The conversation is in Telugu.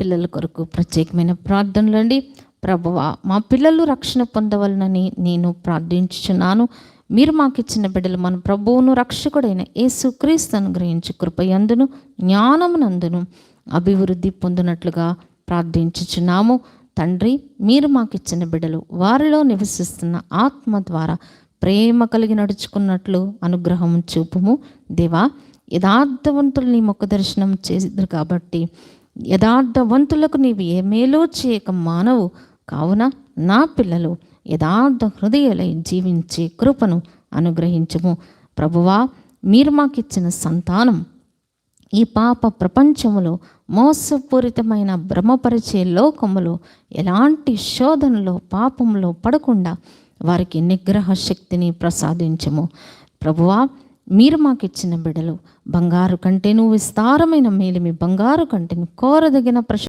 పిల్లల కొరకు ప్రత్యేకమైన ప్రార్థనలు అండి. ప్రభువా, మా పిల్లలు రక్షణ పొందవలనని నేను ప్రార్థించుచున్నాను. మీరు మాకు ఇచ్చిన బిడ్డలు మన ప్రభువును రక్షకుడైన యేసుక్రీస్తు అనుగ్రహించి కృపయందును జ్ఞానమునందును అభివృద్ధి పొందినట్లుగా ప్రార్థించుచున్నాము. తండ్రి, మీరు మాకు ఇచ్చిన బిడ్డలు వారిలో నివసిస్తున్న ఆత్మ ద్వారా ప్రేమ కలిగి నడుచుకున్నట్లు అనుగ్రహం చూపుము. దేవా, యథార్థవంతులు నీ ముఖ దర్శనం చేసిద్దరు కాబట్టి యథార్థవంతులకు నీవు ఏ మేలో చేయక మానవు. కావున నా పిల్లలు యథార్థ హృదయాలై జీవించే కృపను అనుగ్రహించము. ప్రభువా, మీరు మాకిచ్చిన సంతానం ఈ పాప ప్రపంచములో మోసపూరితమైన భ్రమపరిచే లోకములో ఎలాంటి శోధనలో పాపంలో పడకుండా వారికి నిగ్రహ శక్తిని ప్రసాదించము. ప్రభువా, మీరు మాకు ఇచ్చిన బిడ్డలు బంగారు కంటేను విస్తారమైన మేలిమి బంగారు కంటేను కోరదగిన